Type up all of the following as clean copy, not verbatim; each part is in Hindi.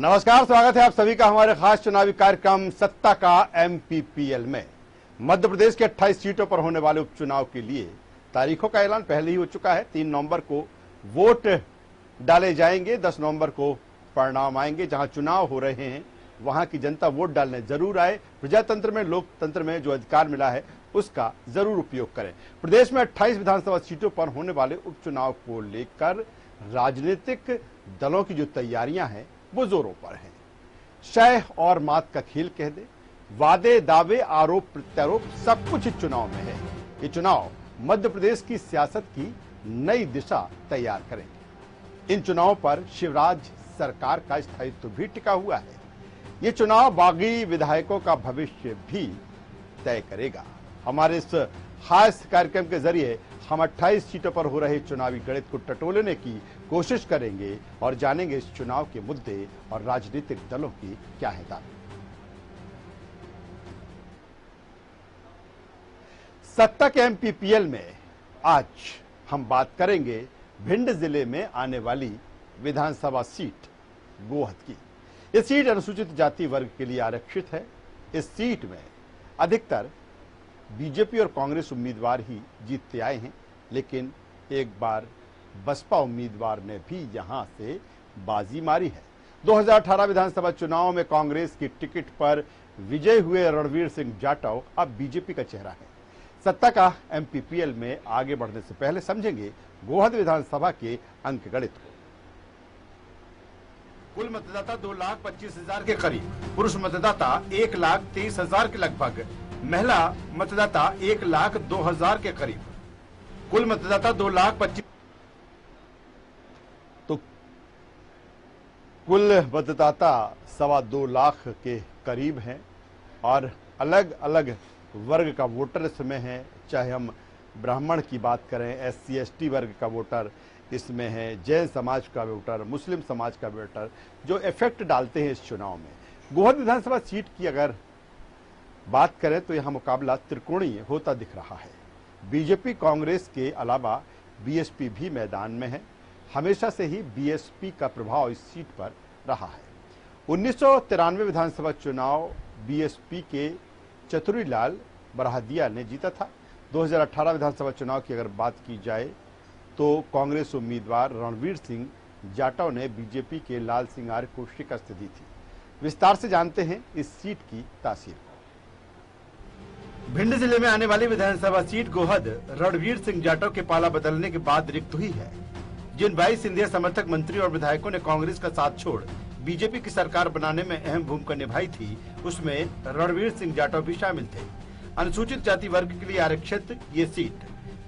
नमस्कार, स्वागत है आप सभी का हमारे खास चुनावी कार्यक्रम सत्ता का एमपीपीएल में। मध्य प्रदेश के 28 सीटों पर होने वाले उपचुनाव के लिए तारीखों का ऐलान पहले ही हो चुका है। 3 नवंबर को वोट डाले जाएंगे, 10 नवंबर को परिणाम आएंगे। जहां चुनाव हो रहे हैं वहां की जनता वोट डालने जरूर आए। प्रजातंत्र में, लोकतंत्र में जो अधिकार मिला है उसका जरूर उपयोग करें। प्रदेश में 28 विधानसभा सीटों पर होने वाले उपचुनाव को लेकर राजनीतिक दलों की जो तैयारियां हैं वो जोरों पर हैं। शय और मात का खेल कह दे, वादे दावे आरोप प्रत्यारोप सब कुछ इस चुनाव में है। ये चुनाव मध्य प्रदेश की सियासत की नई दिशा तैयार करेंगे। इन चुनावों पर शिवराज सरकार का स्थायित्व भी टिका हुआ है। ये चुनाव बागी विधायकों का भविष्य भी तय करेगा। हमारे इस खास कार्यक्रम के जरिए हम 28 सीटों पर हो रहे चुनावी गणित को टटोलने की कोशिश करेंगे और जानेंगे इस चुनाव के मुद्दे और राजनीतिक दलों की क्या है दावे। सत्ता के एमपीपीएल में आज हम बात करेंगे भिंड जिले में आने वाली विधानसभा सीट गोहद की। यह सीट अनुसूचित जाति वर्ग के लिए आरक्षित है। इस सीट में अधिकतर बीजेपी और कांग्रेस उम्मीदवार ही जीतते आए हैं, लेकिन एक बार बसपा उम्मीदवार ने भी यहां से बाजी मारी है। 2018 विधानसभा चुनाव में कांग्रेस की टिकट पर विजय हुए रणवीर सिंह जाटव अब बीजेपी का चेहरा है। सत्ता का एमपीपीएल में आगे बढ़ने से पहले समझेंगे गोहद विधानसभा के अंकगणित को। कुल मतदाता 2,25,000 के करीब, पुरुष मतदाता 1,23,000 के लगभग, महिला मतदाता 1,02,000 के करीब। कुल मतदाता 2,25,000 तो कुल मतदाता 2.25 लाख के करीब हैं और अलग अलग वर्ग का वोटर इसमें है। चाहे हम ब्राह्मण की बात करें, एससी एसटी वर्ग का वोटर इसमें है, जैन समाज का वोटर, मुस्लिम समाज का वोटर जो इफेक्ट डालते हैं इस चुनाव में। गोहद विधानसभा सीट की अगर बात करें तो यहां मुकाबला त्रिकोणीय होता दिख रहा है। बीजेपी कांग्रेस के अलावा बीएसपी भी मैदान में है। हमेशा से ही बीएसपी का प्रभाव इस सीट पर रहा है। 1993 विधानसभा चुनाव बीएसपी के चतुरीलाल बराहदिया ने जीता था। 2018 विधानसभा चुनाव की अगर बात की जाए तो कांग्रेस उम्मीदवार रणवीर सिंह जाटव ने बीजेपी के लाल सिंह आर्य को शिकस्त दी थी। विस्तार से जानते हैं इस सीट की तासीर को। भिंड जिले में आने वाली विधानसभा सीट गोहद रणवीर सिंह जाटव के पाला बदलने के बाद रिक्त हुई है। जिन 22 सिंधिया समर्थक मंत्री और विधायकों ने कांग्रेस का साथ छोड़ बीजेपी की सरकार बनाने में अहम भूमिका निभाई थी, उसमें रणवीर सिंह जाटव भी शामिल थे। अनुसूचित जाति वर्ग के लिए आरक्षित ये सीट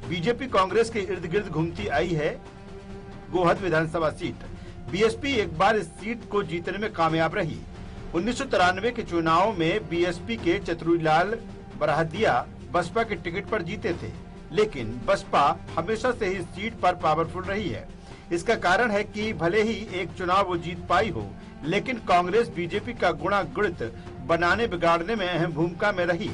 बीजेपी कांग्रेस के इर्द गिर्द घूमती आई है। गोहद विधानसभा सीट बीएसपी एक बार इस सीट को जीतने में कामयाब रही। 1993 के चुनाव में बीएसपी के चतुरीलाल बराहदिया बसपा के टिकट पर जीते थे, लेकिन बसपा हमेशा से ही सीट पर पावरफुल रही है। इसका कारण है कि भले ही एक चुनाव वो जीत पाई हो, लेकिन कांग्रेस बीजेपी का गुणागुणित बनाने बिगाड़ने में अहम भूमिका में रही।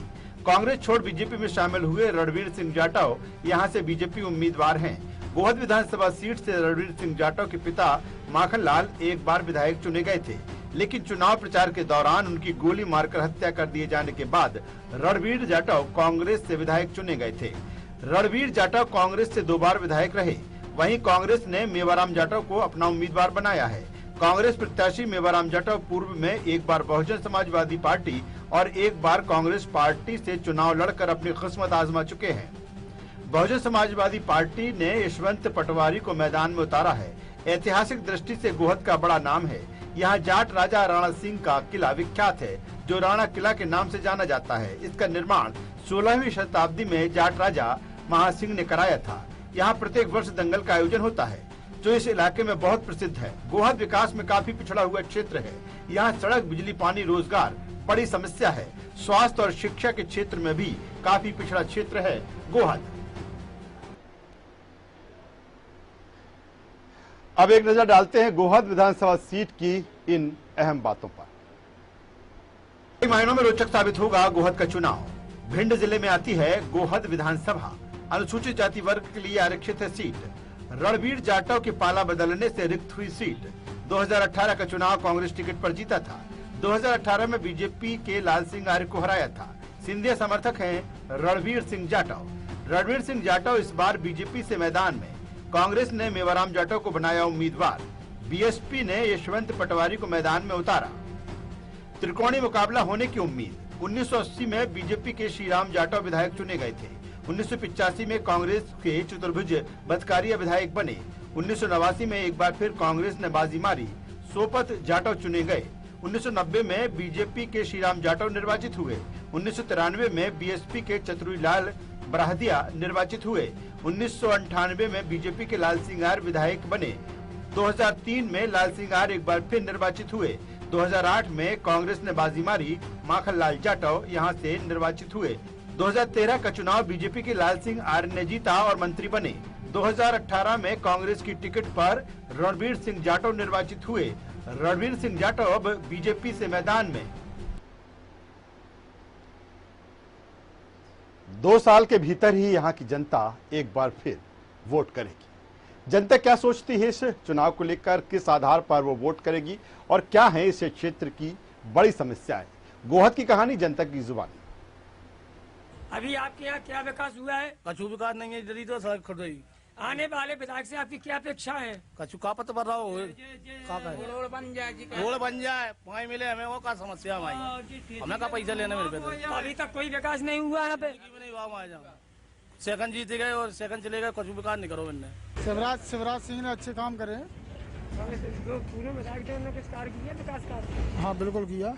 कांग्रेस छोड़ बीजेपी में शामिल हुए रणवीर सिंह जाटव यहां से बीजेपी उम्मीदवार हैं। गोहद विधानसभा सीट से रणवीर सिंह जाटव के पिता माखनलाल एक बार विधायक चुने गए थे, लेकिन चुनाव प्रचार के दौरान उनकी गोली मारकर हत्या कर दिए जाने के बाद रणवीर जाटव कांग्रेस से विधायक चुने गए थे। रणवीर जाटव कांग्रेस से 2 बार विधायक रहे। वहीं कांग्रेस ने मेवाराम जाटव को अपना उम्मीदवार बनाया है। कांग्रेस प्रत्याशी मेवाराम जाटव पूर्व में एक बार बहुजन समाजवादी पार्टी और एक बार कांग्रेस पार्टी से चुनाव लड़कर अपनी किस्मत आजमा चुके हैं। बहुजन समाजवादी पार्टी ने यशवंत पटवारी को मैदान में उतारा है। ऐतिहासिक दृष्टि से गोहद का बड़ा नाम है। यहाँ जाट राजा राणा सिंह का किला विख्यात है, जो राणा किला के नाम से जाना जाता है। इसका निर्माण 16वीं शताब्दी में जाट राजा महासिंह ने कराया था। यहाँ प्रत्येक वर्ष दंगल का आयोजन होता है, जो इस इलाके में बहुत प्रसिद्ध है। गोहद विकास में काफी पिछड़ा हुआ क्षेत्र है। यहाँ सड़क, बिजली, पानी, रोजगार बड़ी समस्या है। स्वास्थ्य और शिक्षा के क्षेत्र में भी काफी पिछड़ा क्षेत्र है गोहद। अब एक नजर डालते हैं गोहद विधानसभा सीट की इन अहम बातों पर। कई मायनों में रोचक साबित होगा गोहद का चुनाव। भिंड जिले में आती है गोहद विधानसभा। अनुसूचित जाति वर्ग के लिए आरक्षित है सीट। रणवीर जाटव के पाला बदलने से रिक्त हुई सीट 2018 का चुनाव कांग्रेस टिकट पर जीता था। 2018 में बीजेपी के लाल सिंह आर्य को हराया था। सिंधिया समर्थक हैं रणवीर सिंह जाटव। रणवीर सिंह जाटव इस बार बीजेपी से मैदान में। कांग्रेस ने मेवाराम जाटव को बनाया उम्मीदवार। बीएसपी ने यशवंत पटवारी को मैदान में उतारा। त्रिकोणीय मुकाबला होने की उम्मीद। 1980 में बीजेपी के श्रीराम जाटव विधायक चुने गए थे। 1985 में कांग्रेस के चतुर्भुज बतकारिया विधायक बने। 1989 में एक बार फिर कांग्रेस ने बाजी मारी, सोपत जाटव चुने गए। 1990 में बीजेपी के श्रीराम जाटव निर्वाचित हुए। 1993 में बीएसपी के चतुरीलाल बराहदिया निर्वाचित हुए। 1998 में बीजेपी के लाल सिंह आर्य विधायक बने। 2003 में लाल सिंह आर्य एक बार फिर निर्वाचित हुए। 2008 में कांग्रेस ने बाजी मारी, माखनलाल जाटव यहां से निर्वाचित हुए। 2013 का चुनाव बीजेपी के लाल सिंह आर्य ने जीता और मंत्री बने। 2018 में कांग्रेस की टिकट पर रणवीर सिंह जाटव निर्वाचित हुए। रणवीर सिंह जाटव अब बीजेपी से मैदान में। 2 साल के भीतर ही यहां की जनता एक बार फिर वोट करेगी। जनता क्या सोचती है इस चुनाव को लेकर, किस आधार पर वो वोट करेगी और क्या है इस क्षेत्र की बड़ी समस्याएं। गोहद की कहानी जनता की जुबानी। अभी आपके यहाँ क्या विकास हुआ है? कछु विकास नहीं है, जल्दी तो सड़क खुद गई। आने वाले विधायक से आपकी क्या अपेक्षा है? कछु का पता पड़ रहा हो रोड बन जाए, पानी मिले हमें, वो का समस्या हमारी, हमें का पैसा लेने मेरे पे। अभी तक कोई विकास नहीं हुआ यहाँ पे। सेकंड जीते गए और सेकंड चले गए, कछु विकास नहीं करो मैंने। शिवराज सिंह ने अच्छे काम करे। पूरे विधायक थे, उन्होंने कुछ कार्य किया, विकास कार्य? हाँ बिल्कुल किया।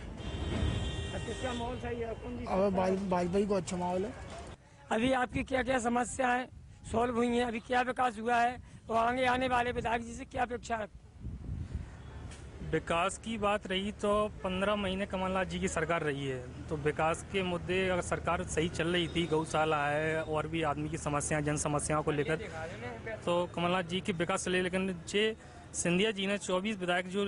किसका माहौल सही है? अब भाजपा को अच्छा माहौल है। अभी आपकी क्या क्या समस्याएं सॉल्व हुई हैं? अभी क्या विकास हुआ है और आगे आने वाले विधायक जी से क्या अपेक्षा है? विकास की बात रही तो 15 महीने कमलनाथ जी की सरकार रही है, तो विकास के मुद्दे अगर सरकार सही चल रही थी, गौशाला है और भी आदमी की समस्याएं, जन समस्याओं को लेकर, तो कमलनाथ जी की विकास चले। लेकिन जे सिंधिया जी ने 24 विधायक जो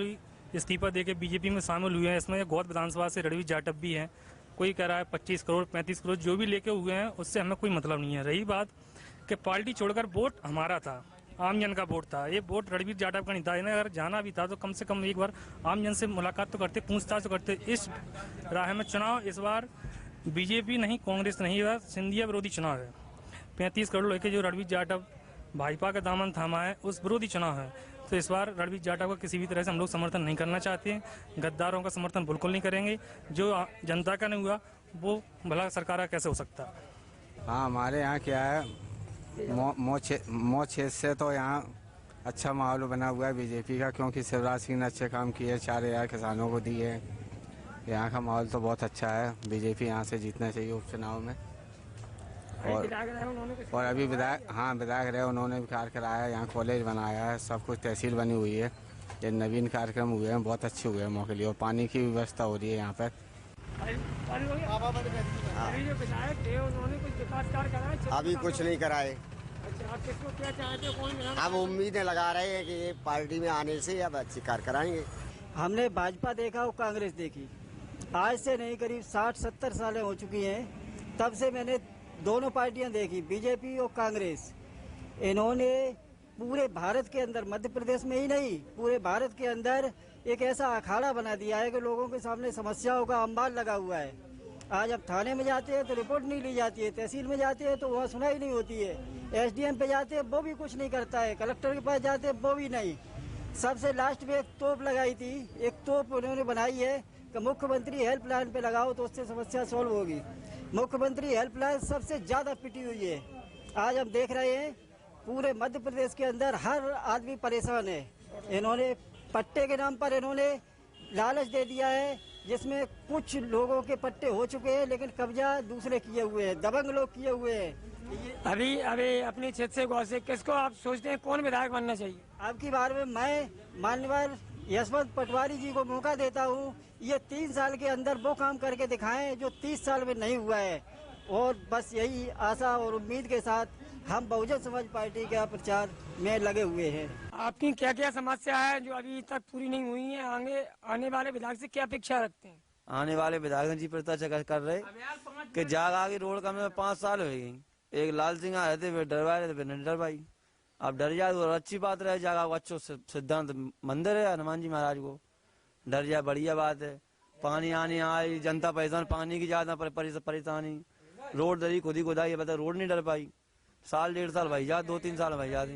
इस्तीफा देके बीजेपी में शामिल हुए हैं, इसमें गोहद विधानसभा से रणवीर जाटव भी हैं। कोई कह रहा है 25 करोड़ 35 करोड़ जो भी लेके हुए हैं, उससे हमें कोई मतलब नहीं है। रही बात कि पार्टी छोड़कर वोट हमारा था, आम जन का वोट था, ये वोट रणवीर जाटव का नहीं था। इन्हें अगर जाना भी था तो कम से कम एक बार आम जन से मुलाकात तो करते, पूछताछ तो करते। इस राह में चुनाव इस बार बीजेपी नहीं, कांग्रेस नहीं, सिंधिया विरोधी चुनाव है। 35 करोड़ लेके जो रणवीर जाटव भाजपा का दामन थामा है, उस विरोधी चुनाव है। तो इस बार रणवीर जाटव का किसी भी तरह से हम लोग समर्थन नहीं करना चाहते हैं। गद्दारों का समर्थन बिल्कुल नहीं करेंगे। जो जनता का नहीं हुआ वो भला सरकार का कैसे हो सकता है। हाँ, हमारे यहाँ क्या है, मो क्षेत्र से तो यहाँ अच्छा माहौल बना हुआ है बीजेपी का, क्योंकि शिवराज सिंह ने अच्छे काम किए, 4000 किसानों को दिए। यहाँ का माहौल तो बहुत अच्छा है। बीजेपी यहाँ से जीतना चाहिए उपचुनाव में। और अभी विधायक रहे, उन्होंने भी कार्य कराया, यहाँ कॉलेज बनाया है, सब कुछ तहसील बनी हुई है। ये नवीन कार्यक्रम हुए हैं, बहुत अच्छे हुए हैं मौके लिए, और पानी की व्यवस्था हो रही है यहाँ पर। अभी कुछ नहीं कराए। अच्छा, आप किसको क्या चाहते हो? कौन? हम उम्मीदें लगा रहे हैं कि ये पार्टी में आने से अब अच्छी कार्य कराएंगे। हमने भाजपा देखा और कांग्रेस देखी, आज से नहीं करीब 60-70 सालें हो चुकी हैं। तब से मैंने दोनों पार्टियां देखी, बीजेपी और कांग्रेस। इन्होंने पूरे भारत के अंदर, मध्य प्रदेश में ही नहीं पूरे भारत के अंदर एक ऐसा अखाड़ा बना दिया है कि लोगों के सामने समस्याओं का अंबार लगा हुआ है। आज अब थाने में जाते हैं तो रिपोर्ट नहीं ली जाती है, तहसील में जाते हैं तो वहाँ सुनाई नहीं होती है, एसडीएम पे जाते हैं वो भी कुछ नहीं करता है, कलेक्टर के पास जाते हैं वो भी नहीं। सबसे लास्ट में एक तोप लगाई थी, एक तोप उन्होंने बनाई है कि मुख्यमंत्री हेल्पलाइन पे लगाओ तो उससे समस्या सॉल्व होगी। मुख्यमंत्री हेल्पलाइन सबसे ज्यादा पिटी हुई है। आज हम देख रहे हैं पूरे मध्य प्रदेश के अंदर हर आदमी परेशान है। इन्होंने पट्टे के नाम पर इन्होंने लालच दे दिया है, जिसमें कुछ लोगों के पट्टे हो चुके हैं लेकिन कब्जा दूसरे किए हुए हैं, दबंग लोग किए हुए हैं। अभी अपने क्षेत्र से गौ से किसको आप सोचते हैं कौन विधायक बनना चाहिए? अब की बार में मैं मान्यवर यशवंत पटवारी जी को मौका देता हूँ। ये 3 साल के अंदर वो काम करके दिखाएं जो 30 साल में नहीं हुआ है। और बस यही आशा और उम्मीद के साथ हम बहुजन समाज पार्टी का प्रचार में लगे हुए हैं। आपकी क्या क्या समस्या है जो अभी तक पूरी नहीं हुई है? आगे आने वाले विधायक से क्या अपेक्षा रखते हैं? आने वाले विधायक जी प्रत्याशा कर रहे कि जाग आगे रोड का में 5 साल हो गई। एक लाल सिंह आए थे, वे डरवा रहे थे, नहीं डरवाई। अब डर जाए तो अच्छी बात रह जाएगा। अच्छो सिद्धांत मंदिर है हनुमान जी महाराज को, डर जाए बढ़िया बात है। पानी आने आए, जनता परेशान, पानी की ज्यादा परेशानी, रोड दरी खुद ही खुदाई, बता रोड नहीं डर पाई। साल 1.5 साल भाई जाते, 2-3 साल भाई जाते।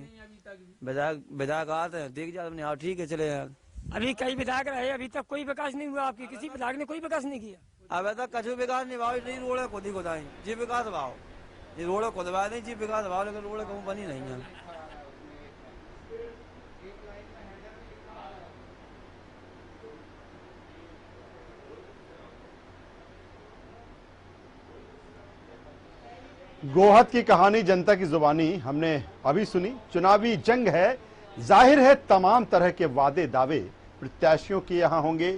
विधायक आते हैं, देख जाते, हाँ ठीक है चले यार। अभी कई विधायक रहे, अभी तक कोई विकास नहीं हुआ। आपके किसी विधायक ने कोई विकास नहीं किया। अब तक कछु विकास नहीं भाव, नहीं रोड खुद ही खुदाई, जी विकास भाव, ये रोड खुदवा नहीं, जी विकास भाव, लेकिन रोड कहूँ बनी नहीं है। गोहद की कहानी जनता की जुबानी हमने अभी सुनी। चुनावी जंग है, जाहिर है तमाम तरह के वादे दावे प्रत्याशियों के यहां होंगे।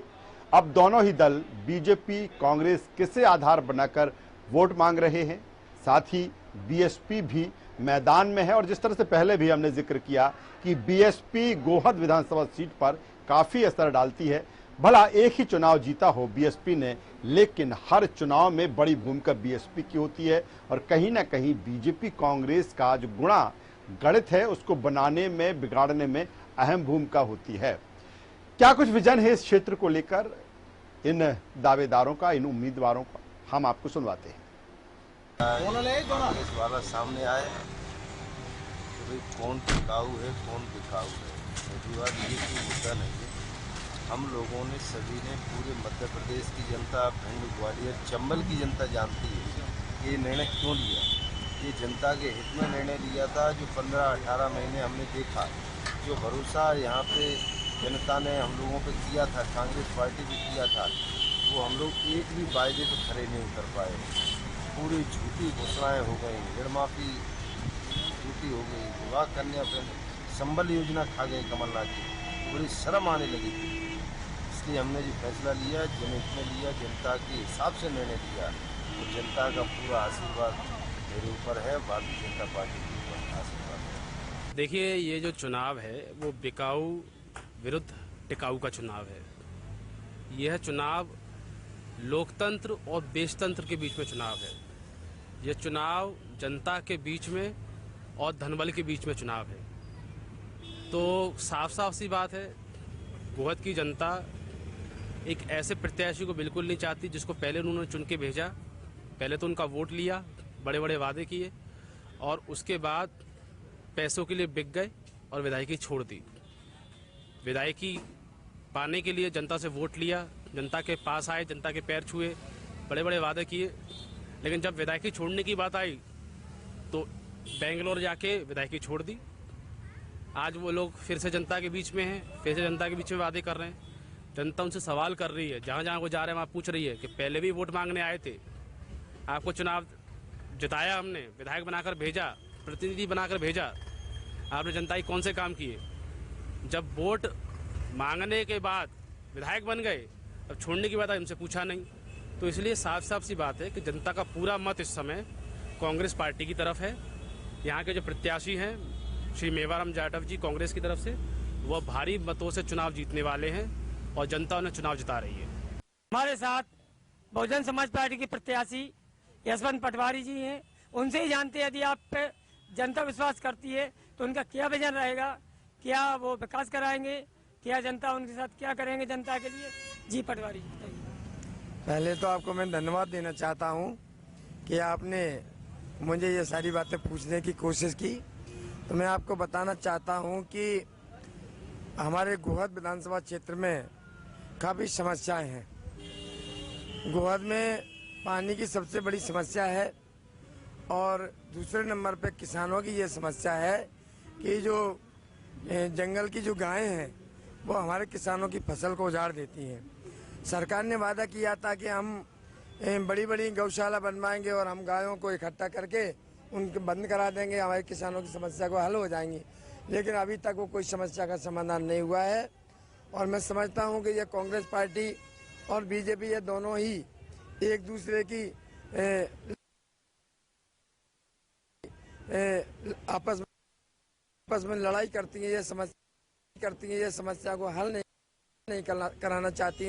अब दोनों ही दल बीजेपी कांग्रेस किसे आधार बनाकर वोट मांग रहे हैं, साथ ही बीएसपी भी मैदान में है। और जिस तरह से पहले भी हमने जिक्र किया कि बीएसपी गोहद विधानसभा सीट पर काफी असर डालती है। भला एक ही चुनाव जीता हो बीएसपी ने, लेकिन हर चुनाव में बड़ी भूमिका बीएसपी की होती है और कहीं ना कहीं बीजेपी कांग्रेस का जो गुणा गणित है उसको बनाने में, बिगाड़ने में अहम भूमिका होती है। क्या कुछ विजन है इस क्षेत्र को लेकर इन दावेदारों का, इन उम्मीदवारों का, हम आपको सुनवाते हैं। कांग्रेस वाला सामने आए तो भाई कौन टिकाऊ है कौन दिखाऊ है, ये कोई मुद्दा नहीं है। हम लोगों ने सभी ने, पूरे मध्य प्रदेश की जनता, भिंड, ग्वालियर, चंबल की जनता जानती है ये निर्णय क्यों लिया। ये जनता के हित में निर्णय लिया था। जो 15-18 महीने हमने देखा, जो भरोसा यहाँ पे जनता ने हम लोगों पे किया था, कांग्रेस पार्टी पे किया था, वो हम लोग एक भी वायदे पे खड़े नहीं उतर पाए। पूरी झूठी घोषणाएँ हो गई, ऋण माफ़ी झूठी हो गई, विवाह कन्या पे संबल योजना खा गए कमलनाथ जी, बड़ी शर्म आने लगी थी। इसलिए हमने जो फैसला लिया, जनहित में लिया, जनता के हिसाब से निर्णय लिया, तो जनता का पूरा आशीर्वाद मेरे ऊपर है, भारतीय जनता पार्टी के ऊपर आशीर्वाद है। देखिए, ये जो चुनाव है वो बिकाऊ विरुद्ध टिकाऊ का चुनाव है। यह चुनाव लोकतंत्र और देशतंत्र के बीच में चुनाव है। यह चुनाव जनता के बीच में और धनबल के बीच में चुनाव है। तो साफ साफ सी बात है, गोहद की जनता एक ऐसे प्रत्याशी को बिल्कुल नहीं चाहती जिसको पहले उन्होंने चुन के भेजा। पहले तो उनका वोट लिया, बड़े बड़े वादे किए और उसके बाद पैसों के लिए बिक गए और विधायकी छोड़ दी। विधायकी पाने के लिए जनता से वोट लिया, जनता के पास आए, जनता के पैर छुए, बड़े बड़े वादे किए, लेकिन जब विधायकी छोड़ने की बात आई तो बेंगलोर जाके विधायकी छोड़ दी। आज वो लोग फिर से जनता के बीच में हैं, फिर से जनता के बीच में वादे कर रहे हैं। जनता उनसे सवाल कर रही है, जहाँ जहाँ वो जा रहे हैं वहाँ पूछ रही है कि पहले भी वोट मांगने आए थे, आपको चुनाव जिताया, हमने विधायक बनाकर भेजा, प्रतिनिधि बनाकर भेजा, आपने जनता की कौन से काम किए। जब वोट मांगने के बाद विधायक बन गए, अब छोड़ने की बात हमसे पूछा नहीं। तो इसलिए साफ साफ सी बात है कि जनता का पूरा मत इस समय कांग्रेस पार्टी की तरफ है। यहाँ के जो प्रत्याशी हैं श्री मेवाराम जाटव जी कांग्रेस की तरफ से, वह भारी मतों से चुनाव जीतने वाले हैं और जनता उन्हें चुनाव जिता रही है। हमारे साथ बहुजन समाज पार्टी के प्रत्याशी यशवंत पटवारी जी हैं। उनसे ही जानते हैं यदि आप पे जनता विश्वास करती है तो उनका क्या विजन रहेगा, क्या वो विकास कराएंगे, क्या जनता उनके साथ क्या करेंगे जनता के लिए। जी पटवारी जी बताइए। पहले तो आपको मैं धन्यवाद देना चाहता हूँ कि आपने मुझे ये सारी बातें पूछने की कोशिश की। तो मैं आपको बताना चाहता हूँ कि हमारे गोहद विधानसभा क्षेत्र में काफ़ी समस्याएं हैं। गोहद में पानी की सबसे बड़ी समस्या है और दूसरे नंबर पे किसानों की ये समस्या है कि जो जंगल की जो गायें हैं वो हमारे किसानों की फसल को उजाड़ देती हैं। सरकार ने वादा किया था कि हम बड़ी बड़ी गौशाला बनवाएंगे और हम गायों को इकट्ठा करके उनको बंद करा देंगे, हमारे किसानों की समस्या को हल हो जाएंगी, लेकिन अभी तक वो कोई समस्या का समाधान नहीं हुआ है। और मैं समझता हूँ कि ये कांग्रेस पार्टी और बीजेपी ये दोनों ही एक दूसरे की आपस में लड़ाई करती है, ये समस्या को हल नहीं कराना चाहती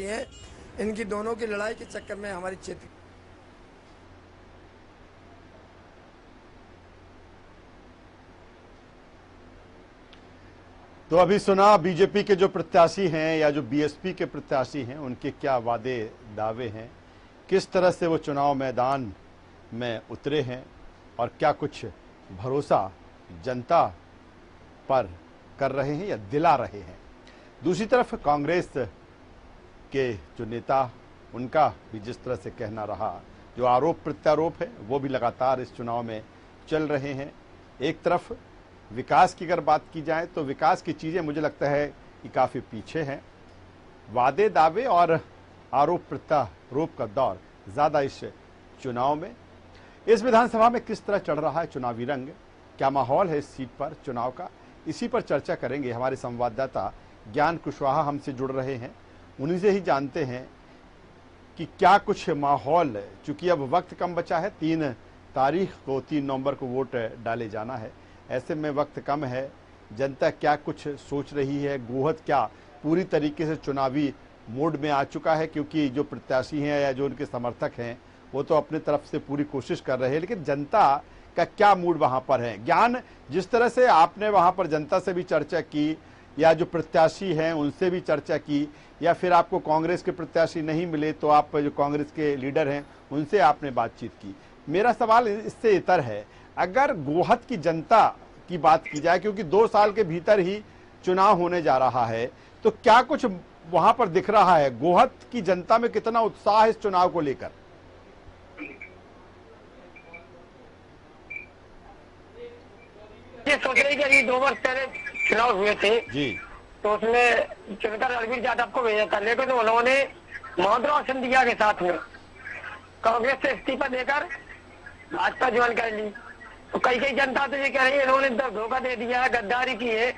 हैं। इनकी दोनों की लड़ाई के चक्कर में हमारी क्षेत्र तो अभी सुना बीजेपी के जो प्रत्याशी हैं या जो बीएसपी के प्रत्याशी हैं उनके क्या वादे दावे हैं, किस तरह से वो चुनाव मैदान में उतरे हैं और क्या कुछ भरोसा जनता पर कर रहे हैं या दिला रहे हैं। दूसरी तरफ कांग्रेस के जो नेता, उनका भी जिस तरह से कहना रहा, जो आरोप प्रत्यारोप है वो भी लगातार इस चुनाव में चल रहे हैं। एक तरफ विकास की अगर बात की जाए तो विकास की चीज़ें मुझे लगता है कि काफ़ी पीछे हैं। वादे दावे और आरोप प्रत्यारोप का दौर ज़्यादा इस चुनाव में। इस विधानसभा में किस तरह चढ़ रहा है चुनावी रंग, क्या माहौल है इस सीट पर चुनाव का, इसी पर चर्चा करेंगे। हमारे संवाददाता ज्ञान कुशवाहा हमसे जुड़ रहे हैं, उन्हीं से ही जानते हैं कि क्या कुछ माहौल, चूंकि अब वक्त कम बचा है, 3 तारीख को 3 नवंबर को वोट डाले जाना है, ऐसे में वक्त कम है, जनता क्या कुछ सोच रही है, गोहद क्या पूरी तरीके से चुनावी मोड में आ चुका है, क्योंकि जो प्रत्याशी हैं या जो उनके समर्थक हैं वो तो अपने तरफ से पूरी कोशिश कर रहे हैं, लेकिन जनता का क्या मूड वहां पर है। ज्ञान, जिस तरह से आपने वहां पर जनता से भी चर्चा की या जो प्रत्याशी हैं उनसे भी चर्चा की, या फिर आपको कांग्रेस के प्रत्याशी नहीं मिले तो आप जो कांग्रेस के लीडर हैं उनसे आपने बातचीत की, मेरा सवाल इससे इतर है, अगर गोहद की जनता की बात की जाए, क्योंकि 2 साल के भीतर ही चुनाव होने जा रहा है, तो क्या कुछ वहां पर दिख रहा है, गोहद की जनता में कितना उत्साह है इस चुनाव को लेकर? ये सोच रही कि अभी 2 वर्ष पहले चुनाव हुए थे जी, तो उसमें चुनकर रणवीर यादव को भेजा था, लेकिन उन्होंने माधवराव सिंधिया के साथ में कांग्रेस से इस्तीफा देकर भाजपा ज्वाइन कर ली। तो कई जनता तो ये कह रही है इन्होंने धोखा दे दिया, गद्दारी की है,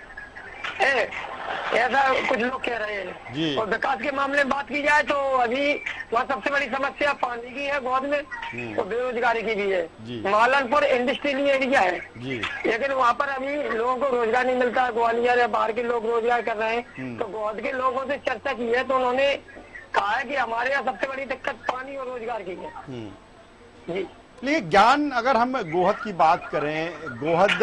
ऐसा कुछ लोग कह रहे हैं। और विकास के मामले में बात की जाए तो अभी वहाँ सबसे बड़ी समस्या पानी की है गोद में, और बेरोजगारी की भी है। मालनपुर इंडस्ट्रियल एरिया है, लेकिन वहाँ पर अभी लोगों को रोजगार नहीं मिलता, ग्वालियर या बाहर के लोग रोजगार कर रहे हैं। तो गोद के लोगों से चर्चा की है तो उन्होंने कहा है कि हमारे यहाँ सबसे बड़ी दिक्कत पानी और रोजगार की है। जी, लेकिन ज्ञान, अगर हम गोहद की बात करें, गोहद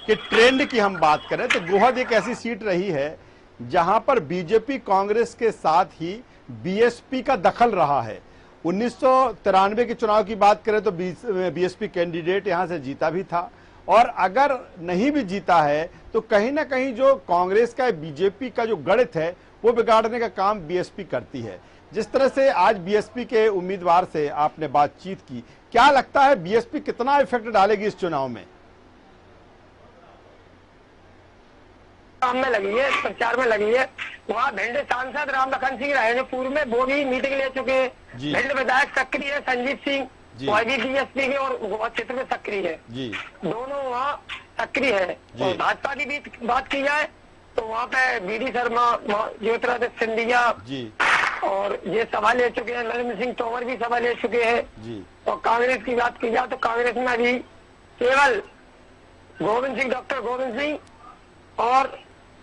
के ट्रेंड की हम बात करें, तो गोहद एक ऐसी सीट रही है जहां पर बीजेपी कांग्रेस के साथ ही बीएसपी का दखल रहा है। 1993 के चुनाव की बात करें तो बीएसपी कैंडिडेट यहां से जीता भी था, और अगर नहीं भी जीता है तो कहीं ना कहीं जो कांग्रेस का बीजेपी का जो गणित है वो बिगाड़ने का काम बीएसपी करती है। जिस तरह से आज बीएसपी के उम्मीदवार से आपने बातचीत की, क्या लगता है बीएसपी कितना इफेक्ट डालेगी इस चुनाव में? काम में लगी है, प्रचार में लगी है। वहाँ भिंड सांसद राम लखन सिंह रहे जो पूर्व में, वो भी मीटिंग ले चुके हैं। भिंड विधायक सक्रिय है संजीत सिंह, वह भी बीएसपी के और गोवा क्षेत्र में सक्रिय है, दोनों वहाँ सक्रिय है। और भाजपा की भी बात की जाए तो वहाँ पे बीडी शर्मा, ज्योतिरादित्य सिंधिया और ये सभा ले चुके हैं, नरेंद्र सिंह तोमर भी सभा ले चुके हैं। और कांग्रेस की बात की जाए तो कांग्रेस में अभी केवल गोविंद सिंह, डॉक्टर गोविंद सिंह और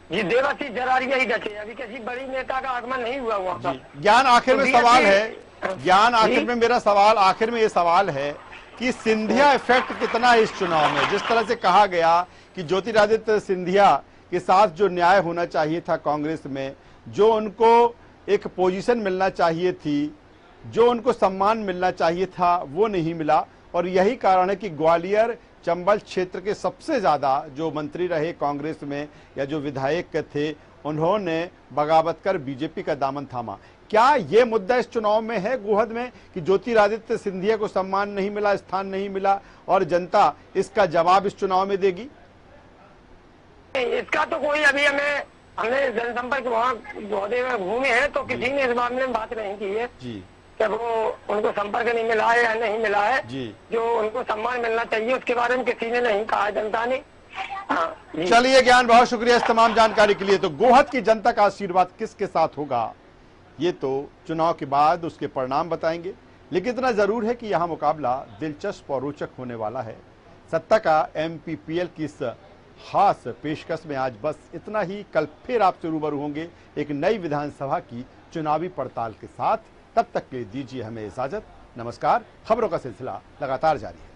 ये देवासी जरारिया ही बचे, अभी किसी बड़ी नेता का आगमन नहीं हुआ वहाँ पर। ज्ञान, आखिर में सवाल है, ज्ञान आखिर में मेरा सवाल, आखिर में ये सवाल है कि सिंधिया इफेक्ट कितना है इस चुनाव में? जिस तरह से कहा गया कि ज्योतिरादित्य सिंधिया के साथ जो न्याय होना चाहिए था कांग्रेस में, जो उनको एक पोजीशन मिलना चाहिए थी, जो उनको सम्मान मिलना चाहिए था, वो नहीं मिला। और यही कारण है कि ग्वालियर चंबल क्षेत्र के सबसे ज्यादा जो मंत्री रहे कांग्रेस में या जो विधायक थे, उन्होंने बगावत कर बीजेपी का दामन थामा। क्या ये मुद्दा इस चुनाव में है गोहद में कि ज्योतिरादित्य सिंधिया को सम्मान नहीं मिला, स्थान नहीं मिला, और जनता इसका जवाब इस चुनाव में देगी? इसका तो कोई अभी हमने जनसंपर्क वहाँ गोहदे में घूमे हैं तो किसी ने इस मामले में बात नहीं की है कि वो उनको संपर्क नहीं मिला है या नहीं मिला है। जो उनको सम्मान मिलना चाहिए उसके बारे में किसी ने नहीं कहा, जनता ने। चलिए ज्ञान, बहुत शुक्रिया इस तमाम जानकारी के लिए। तो गोहद की जनता का आशीर्वाद किसके साथ होगा ये तो चुनाव के बाद उसके परिणाम बताएंगे, लेकिन इतना जरूर है कि यहाँ मुकाबला दिलचस्प और रोचक होने वाला है। सत्ता का MPPL की इस खास पेशकश में आज बस इतना ही। कल फिर आपसे रूबरू होंगे एक नई विधानसभा की चुनावी पड़ताल के साथ। तब तक के लिए दीजिए हमें इजाजत। नमस्कार। खबरों का सिलसिला लगातार जारी है।